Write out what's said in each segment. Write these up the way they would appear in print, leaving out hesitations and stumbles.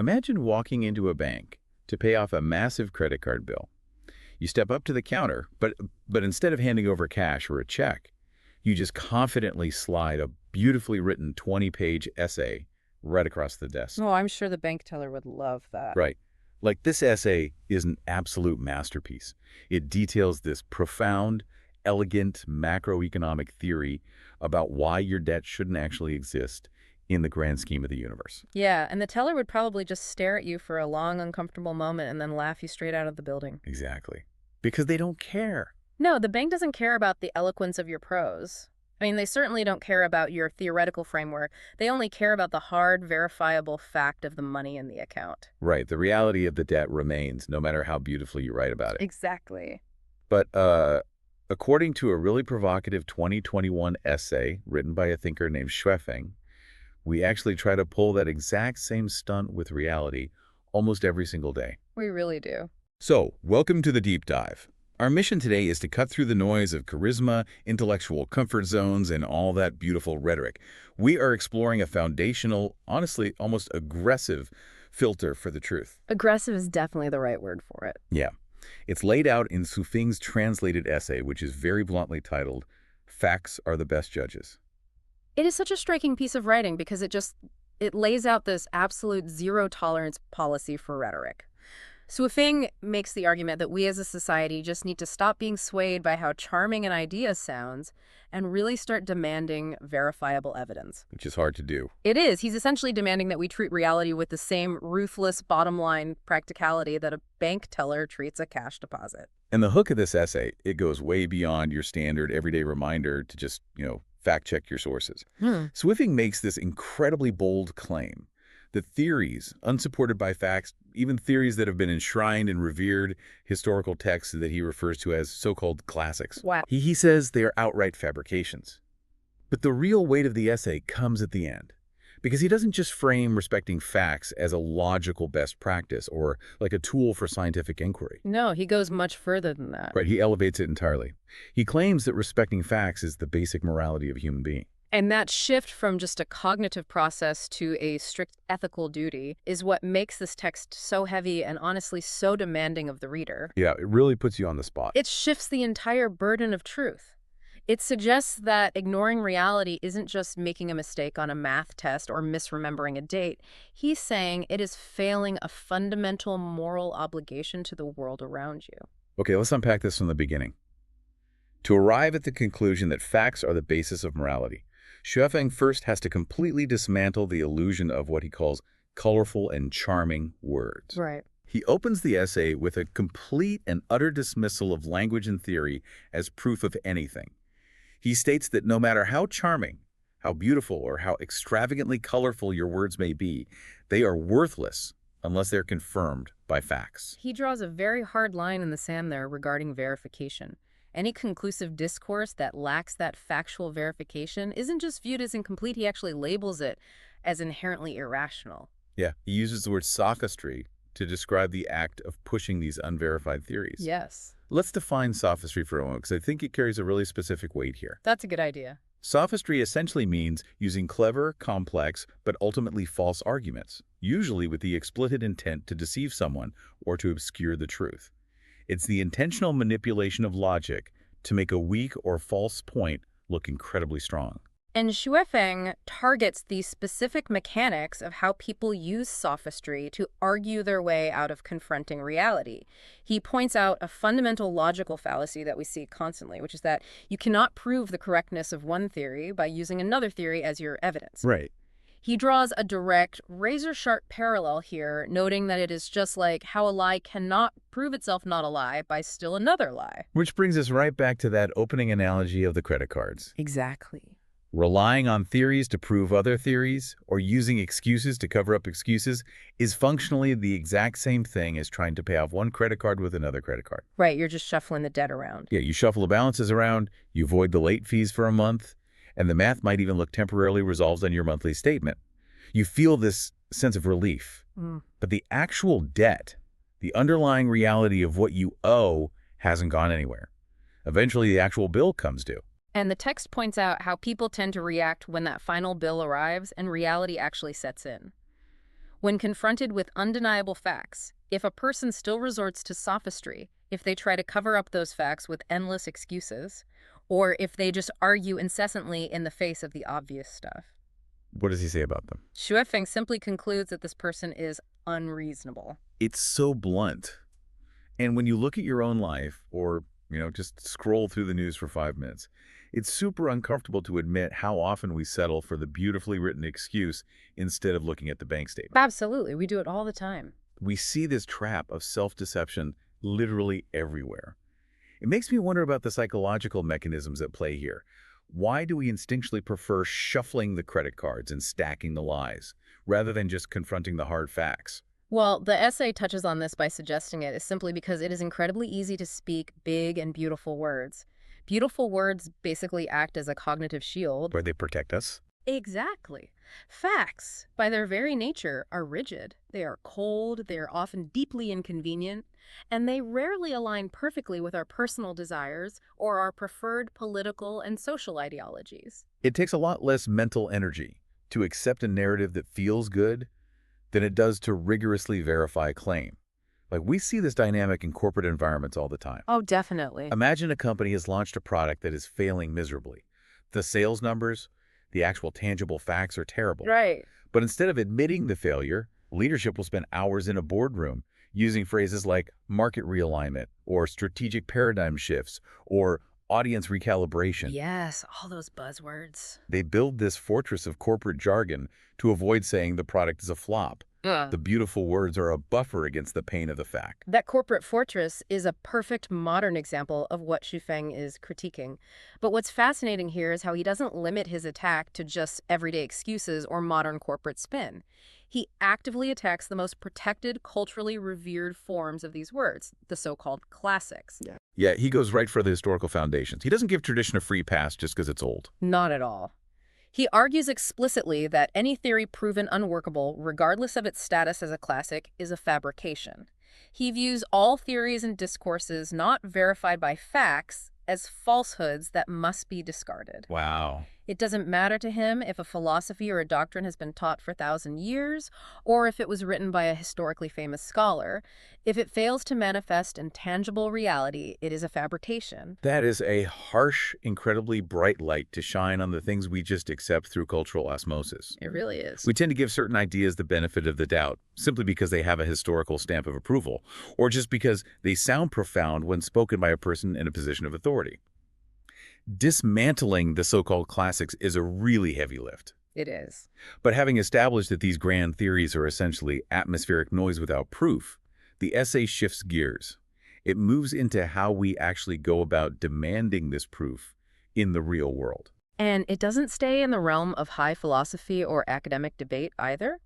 Imagine walking into a bank to pay off a massive credit card bill. You step up to the counter, but instead of handing over cash or a check, you just confidently slide a beautifully written 20-page essay right across the desk. Oh, I'm sure the bank teller would love that. Right. Like, this essay is an absolute masterpiece. It details this profound, elegant macroeconomic theory about why your debt shouldn't actually exist in the grand scheme of the universe. Yeah, and the teller would probably just stare at you for a long, uncomfortable moment and then laugh you straight out of the building. Exactly. Because they don't care. No, the bank doesn't care about the eloquence of your prose. I mean, they certainly don't care about your theoretical framework. They only care about the hard, verifiable fact of the money in the account. Right. The reality of the debt remains, no matter how beautifully you write about it. Exactly. But according to a really provocative 2021 essay written by a thinker named Schweffing, we actually try to pull that exact same stunt with reality almost every single day. We really do. So, welcome to the deep dive. Our mission today is to cut through the noise of charisma, intellectual comfort zones, and all that beautiful rhetoric. We are exploring a foundational, honestly, almost aggressive filter for the truth. Aggressive is definitely the right word for it. Yeah. It's laid out in Sufing's translated essay, which is very bluntly titled, "Facts Are the Best Judges." It is such a striking piece of writing because it lays out this absolute zero-tolerance policy for rhetoric. Sufing makes the argument that we as a society just need to stop being swayed by how charming an idea sounds and really start demanding verifiable evidence. Which is hard to do. It is. He's essentially demanding that we treat reality with the same ruthless bottom-line practicality that a bank teller treats a cash deposit. And the hook of this essay, it goes way beyond your standard everyday reminder to just, fact-check your sources. Swiffing makes this incredibly bold claim that theories, unsupported by facts, even theories that have been enshrined in revered historical texts that he refers to as so-called classics. Wow. He says they are outright fabrications. But the real weight of the essay comes at the end, because he doesn't just frame respecting facts as a logical best practice or like a tool for scientific inquiry. No, he goes much further than that. Right, he elevates it entirely. He claims that respecting facts is the basic morality of a human being. And that shift from just a cognitive process to a strict ethical duty is what makes this text so heavy and honestly so demanding of the reader. Yeah, it really puts you on the spot. It shifts the entire burden of truth. It suggests that ignoring reality isn't just making a mistake on a math test or misremembering a date. He's saying it is failing a fundamental moral obligation to the world around you. Okay, let's unpack this from the beginning. To arrive at the conclusion that facts are the basis of morality, Schueffing first has to completely dismantle the illusion of what he calls colorful and charming words. Right. He opens the essay with a complete and utter dismissal of language and theory as proof of anything. He states that no matter how charming, how beautiful, or how extravagantly colorful your words may be, they are worthless unless they're confirmed by facts. He draws a very hard line in the sand there regarding verification. Any conclusive discourse that lacks that factual verification isn't just viewed as incomplete, he actually labels it as inherently irrational. Yeah, he uses the word sophistry to describe the act of pushing these unverified theories. Yes. Let's define sophistry for a moment, because I think it carries a really specific weight here. That's a good idea. Sophistry essentially means using clever, complex, but ultimately false arguments, usually with the explicit intent to deceive someone or to obscure the truth. It's the intentional manipulation of logic to make a weak or false point look incredibly strong. And Schueffing targets the specific mechanics of how people use sophistry to argue their way out of confronting reality. He points out a fundamental logical fallacy that we see constantly, which is that you cannot prove the correctness of one theory by using another theory as your evidence. Right. He draws a direct, razor-sharp parallel here, noting that it is just like how a lie cannot prove itself not a lie by still another lie. Which brings us right back to that opening analogy of the credit cards. Exactly. Relying on theories to prove other theories, or using excuses to cover up excuses, is functionally the exact same thing as trying to pay off one credit card with another credit card. Right, you're just shuffling the debt around. Yeah, you shuffle the balances around, you avoid the late fees for a month, and the math might even look temporarily resolved on your monthly statement. You feel this sense of relief. But the actual debt, the underlying reality of what you owe, hasn't gone anywhere. Eventually, the actual bill comes due. And the text points out how people tend to react when that final bill arrives and reality actually sets in. When confronted with undeniable facts, if a person still resorts to sophistry, if they try to cover up those facts with endless excuses, or if they just argue incessantly in the face of the obvious stuff. What does he say about them? Xuefeng simply concludes that this person is unreasonable. It's so blunt. And when you look at your own life or, just scroll through the news for 5 minutes, it's super uncomfortable to admit how often we settle for the beautifully written excuse instead of looking at the bank statement. Absolutely. We do it all the time. We see this trap of self-deception literally everywhere. It makes me wonder about the psychological mechanisms at play here. Why do we instinctually prefer shuffling the credit cards and stacking the lies, rather than just confronting the hard facts? Well, the essay touches on this by suggesting it is simply because it is incredibly easy to speak big and beautiful words. Beautiful words basically act as a cognitive shield. Where they protect us? Exactly. Facts, by their very nature, are rigid. They are cold, they are often deeply inconvenient, and they rarely align perfectly with our personal desires or our preferred political and social ideologies. It takes a lot less mental energy to accept a narrative that feels good than it does to rigorously verify a claim. Like, we see this dynamic in corporate environments all the time. Oh, definitely. Imagine a company has launched a product that is failing miserably. The sales numbers, the actual tangible facts are terrible. Right. But instead of admitting the failure, leadership will spend hours in a boardroom using phrases like market realignment or strategic paradigm shifts or audience recalibration. Yes, all those buzzwords. They build this fortress of corporate jargon to avoid saying the product is a flop. The beautiful words are a buffer against the pain of the fact. That corporate fortress is a perfect modern example of what Xuefeng is critiquing. But what's fascinating here is how he doesn't limit his attack to just everyday excuses or modern corporate spin. He actively attacks the most protected, culturally revered forms of these words, the so-called classics. Yeah, he goes right for the historical foundations. He doesn't give tradition a free pass just because it's old. Not at all. He argues explicitly that any theory proven unworkable, regardless of its status as a classic, is a fabrication. He views all theories and discourses not verified by facts as falsehoods that must be discarded. Wow. It doesn't matter to him if a philosophy or a doctrine has been taught for 1,000 years, or if it was written by a historically famous scholar. If it fails to manifest in tangible reality, it is a fabrication. That is a harsh, incredibly bright light to shine on the things we just accept through cultural osmosis. It really is. We tend to give certain ideas the benefit of the doubt, simply because they have a historical stamp of approval, or just because they sound profound when spoken by a person in a position of authority. Dismantling the so-called classics is a really heavy lift. It is. But having established that these grand theories are essentially atmospheric noise without proof, the essay shifts gears. It moves into how we actually go about demanding this proof in the real world. And it doesn't stay in the realm of high philosophy or academic debate either.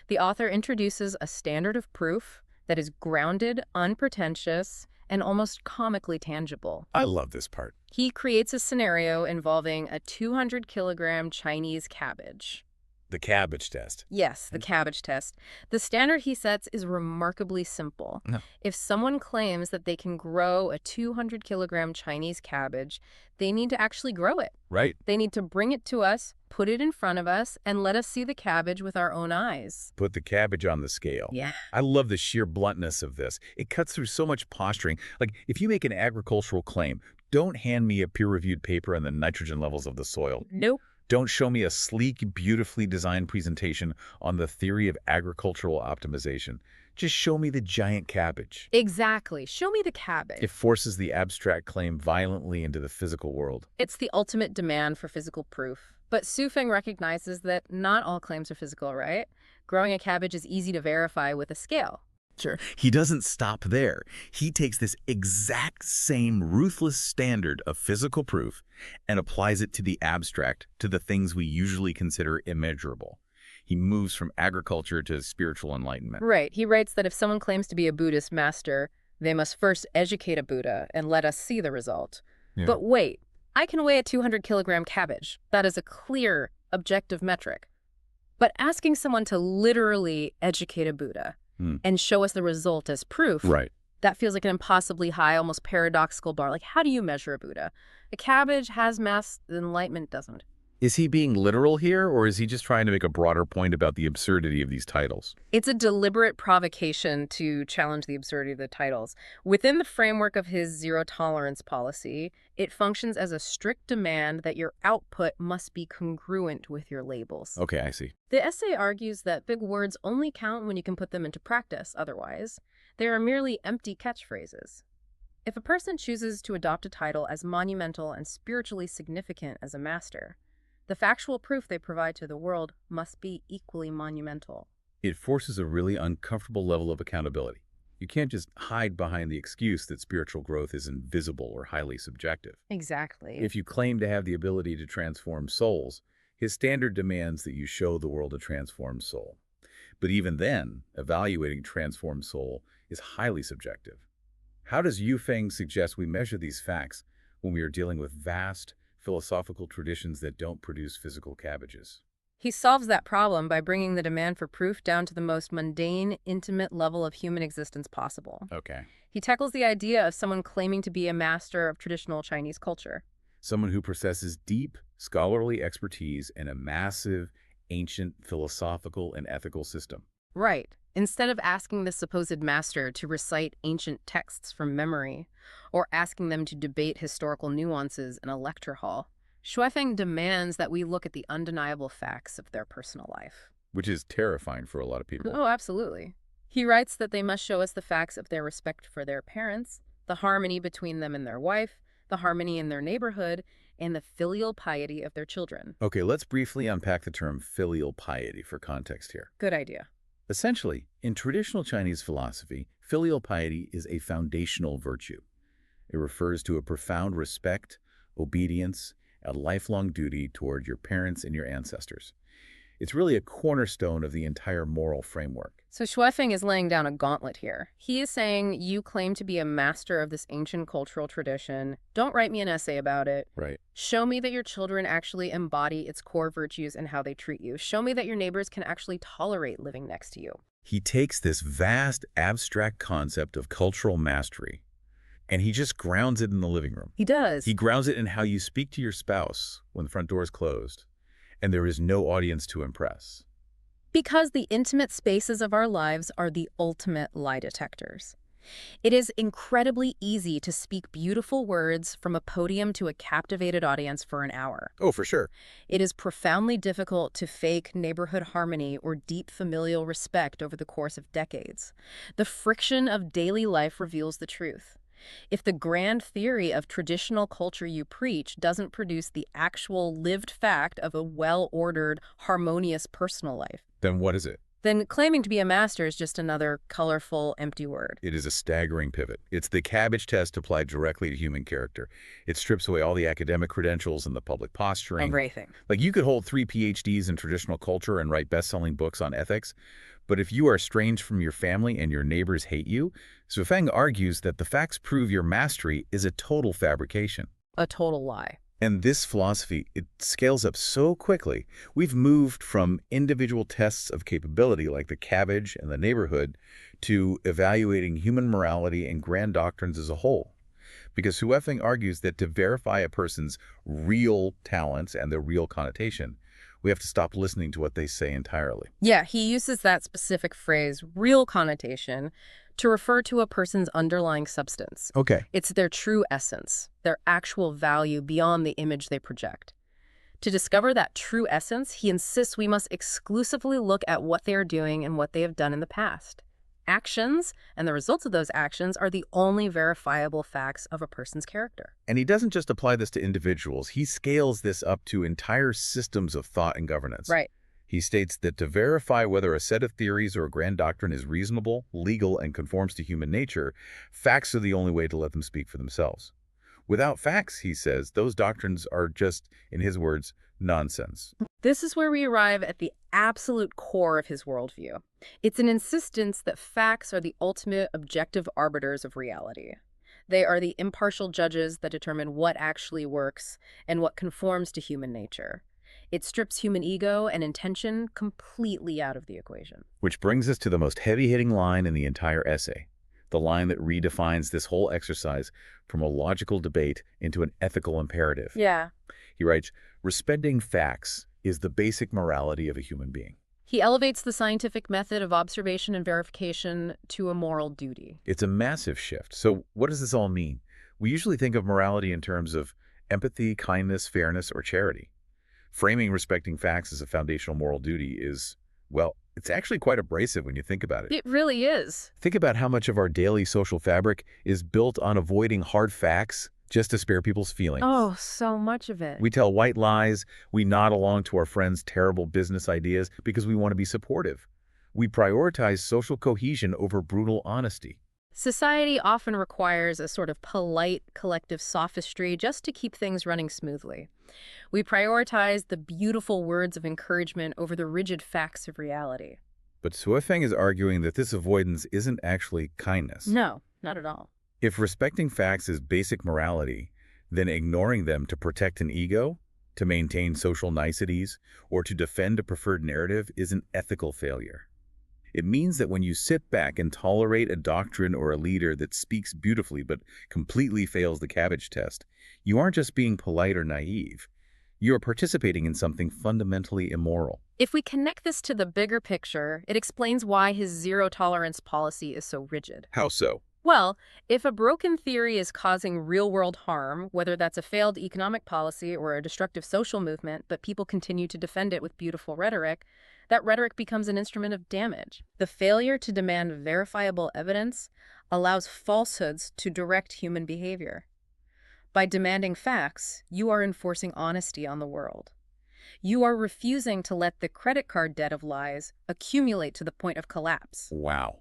The author introduces a standard of proof that is grounded, unpretentious, and almost comically tangible. I love this part. He creates a scenario involving a 200-kilogram Chinese cabbage. The cabbage test. Yes, the cabbage test. The standard he sets is remarkably simple. No. If someone claims that they can grow a 200-kilogram Chinese cabbage, they need to actually grow it. Right. They need to bring it to us, put it in front of us, and let us see the cabbage with our own eyes. Put the cabbage on the scale. Yeah. I love the sheer bluntness of this. It cuts through so much posturing. Like, if you make an agricultural claim, don't hand me a peer-reviewed paper on the nitrogen levels of the soil. Nope. Don't show me a sleek, beautifully designed presentation on the theory of agricultural optimization. Just show me the giant cabbage. Exactly. Show me the cabbage. It forces the abstract claim violently into the physical world. It's the ultimate demand for physical proof. But Xuefeng recognizes that not all claims are physical, right? Growing a cabbage is easy to verify with a scale. Sure. He doesn't stop there. He takes this exact same ruthless standard of physical proof and applies it to the abstract, to the things we usually consider immeasurable. He moves from agriculture to spiritual enlightenment. Right. He writes that if someone claims to be a Buddhist master, they must first educate a Buddha and let us see the result. Yeah. But wait, I can weigh a 200-kilogram cabbage. That is a clear, objective metric. But asking someone to literally educate a Buddha and show us the result as proof, Right. that feels like an impossibly high, almost paradoxical bar. Like, how do you measure a Buddha? A cabbage has mass, enlightenment doesn't. Is he being literal here, or is he just trying to make a broader point about the absurdity of these titles? It's a deliberate provocation to challenge the absurdity of the titles. Within the framework of his zero-tolerance policy, it functions as a strict demand that your output must be congruent with your labels. Okay, I see. The essay argues that big words only count when you can put them into practice. Otherwise, they are merely empty catchphrases. If a person chooses to adopt a title as monumental and spiritually significant as a master, the factual proof they provide to the world must be equally monumental. It forces a really uncomfortable level of accountability. You can't just hide behind the excuse that spiritual growth is invisible or highly subjective. Exactly. If you claim to have the ability to transform souls, his standard demands that you show the world a transformed soul. But even then, evaluating transformed soul is highly subjective. How does Yu Feng suggest we measure these facts when we are dealing with vast philosophical traditions that don't produce physical cabbages? He solves that problem by bringing the demand for proof down to the most mundane, intimate level of human existence possible. Okay. He tackles the idea of someone claiming to be a master of traditional Chinese culture. Someone who possesses deep scholarly expertise in a massive, ancient philosophical and ethical system. Right. Instead of asking the supposed master to recite ancient texts from memory, or asking them to debate historical nuances in a lecture hall, Shuifeng demands that we look at the undeniable facts of their personal life. Which is terrifying for a lot of people. Oh, absolutely. He writes that they must show us the facts of their respect for their parents, the harmony between them and their wife, the harmony in their neighborhood, and the filial piety of their children. Okay, let's briefly unpack the term filial piety for context here. Good idea. Essentially, in traditional Chinese philosophy, filial piety is a foundational virtue. It refers to a profound respect, obedience, a lifelong duty toward your parents and your ancestors. It's really a cornerstone of the entire moral framework. So Shuifeng is laying down a gauntlet here. He is saying, you claim to be a master of this ancient cultural tradition. Don't write me an essay about it. Right. Show me that your children actually embody its core virtues and how they treat you. Show me that your neighbors can actually tolerate living next to you. He takes this vast, abstract concept of cultural mastery, and he just grounds it in the living room. He does. He grounds it in how you speak to your spouse when the front door is closed, and there is no audience to impress. Because the intimate spaces of our lives are the ultimate lie detectors. It is incredibly easy to speak beautiful words from a podium to a captivated audience for an hour. Oh, for sure. It is profoundly difficult to fake neighborhood harmony or deep familial respect over the course of decades. The friction of daily life reveals the truth. If the grand theory of traditional culture you preach doesn't produce the actual lived fact of a well-ordered, harmonious personal life, Then what is it? then claiming to be a master is just another colorful, empty word. It is a staggering pivot. It's the cabbage test applied directly to human character. It strips away all the academic credentials and the public posturing. Everything. Like, you could hold 3 PhDs in traditional culture and write best-selling books on ethics, but if you are estranged from your family and your neighbors hate you, Zhuifeng argues that the facts prove your mastery is a total fabrication. A total lie. And this philosophy, it scales up so quickly. We've moved from individual tests of capability like the cabbage and the neighborhood to evaluating human morality and grand doctrines as a whole. Because Zhuifeng argues that to verify a person's real talents and their real connotation, we have to stop listening to what they say entirely. Yeah, he uses that specific phrase, real connotation, to refer to a person's underlying substance. Okay. It's their true essence, their actual value beyond the image they project. To discover that true essence, he insists we must exclusively look at what they are doing and what they have done in the past. Actions and the results of those actions are the only verifiable facts of a person's character. And he doesn't just apply this to individuals. He scales this up to entire systems of thought and governance. Right. He states that to verify whether a set of theories or a grand doctrine is reasonable, legal, and conforms to human nature, facts are the only way to let them speak for themselves. Without facts, he says, those doctrines are just, in his words, nonsense. This is where we arrive at the absolute core of his worldview. It's an insistence that facts are the ultimate objective arbiters of reality. They are the impartial judges that determine what actually works and what conforms to human nature. It strips human ego and intention completely out of the equation. Which brings us to the most heavy-hitting line in the entire essay, the line that redefines this whole exercise from a logical debate into an ethical imperative. Yeah. He writes, Respecting facts is the basic morality of a human being. He elevates the scientific method of observation and verification to a moral duty. It's a massive shift. So what does this all mean? We usually think of morality in terms of empathy, kindness, fairness, or charity. Framing respecting facts as a foundational moral duty is, well, it's actually quite abrasive when you think about it. It really is. Think about how much of our daily social fabric is built on avoiding hard facts just to spare people's feelings. Oh, so much of it. We tell white lies, we nod along to our friends' terrible business ideas because we want to be supportive. We prioritize social cohesion over brutal honesty. Society often requires a sort of polite collective sophistry just to keep things running smoothly. We prioritize the beautiful words of encouragement over the rigid facts of reality. But Suifeng is arguing that this avoidance isn't actually kindness. No, not at all. If respecting facts is basic morality, then ignoring them to protect an ego, to maintain social niceties, or to defend a preferred narrative is an ethical failure. It means that when you sit back and tolerate a doctrine or a leader that speaks beautifully but completely fails the cabbage test, you aren't just being polite or naive. You are participating in something fundamentally immoral. If we connect this to the bigger picture, it explains why his zero-tolerance policy is so rigid. How so? Well, if a broken theory is causing real-world harm, whether that's a failed economic policy or a destructive social movement, but people continue to defend it with beautiful rhetoric, that rhetoric becomes an instrument of damage. The failure to demand verifiable evidence allows falsehoods to direct human behavior. By demanding facts, you are enforcing honesty on the world. You are refusing to let the credit card debt of lies accumulate to the point of collapse. Wow.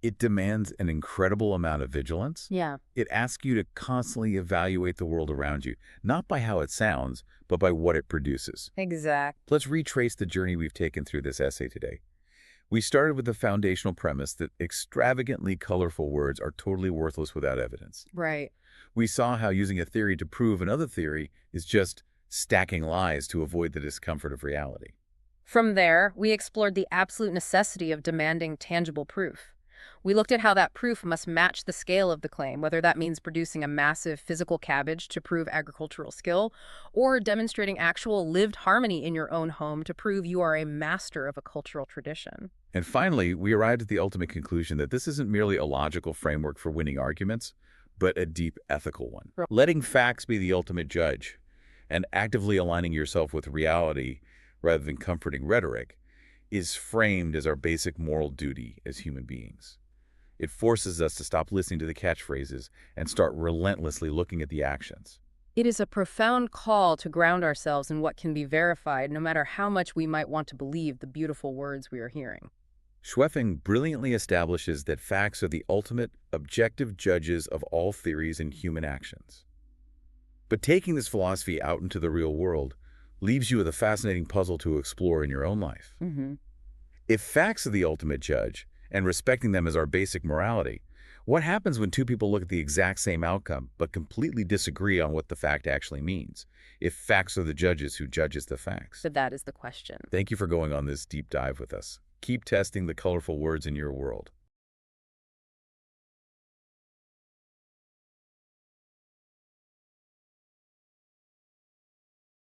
It demands an incredible amount of vigilance. Yeah. It asks you to constantly evaluate the world around you, not by how it sounds, but by what it produces. Exact. Let's retrace the journey we've taken through this essay today. We started with the foundational premise that extravagantly colorful words are totally worthless without evidence. Right. We saw how using a theory to prove another theory is just stacking lies to avoid the discomfort of reality. From there, we explored the absolute necessity of demanding tangible proof. We looked at how that proof must match the scale of the claim, whether that means producing a massive physical cabbage to prove agricultural skill, or demonstrating actual lived harmony in your own home to prove you are a master of a cultural tradition. And finally, we arrived at the ultimate conclusion that this isn't merely a logical framework for winning arguments, but a deep ethical one. Right. Letting facts be the ultimate judge and actively aligning yourself with reality rather than comforting rhetoric is framed as our basic moral duty as human beings. It forces us to stop listening to the catchphrases and start relentlessly looking at the actions. It is a profound call to ground ourselves in what can be verified, no matter how much we might want to believe the beautiful words we are hearing. Suifeng brilliantly establishes that facts are the ultimate, objective judges of all theories and human actions. But taking this philosophy out into the real world leaves you with a fascinating puzzle to explore in your own life. If facts are the ultimate judge, and respecting them as our basic morality, what happens when two people look at the exact same outcome but completely disagree on what the fact actually means? If facts are the judges, who judges the facts? So that is the question. Thank you for going on this deep dive with us. Keep testing the colorful words in your world.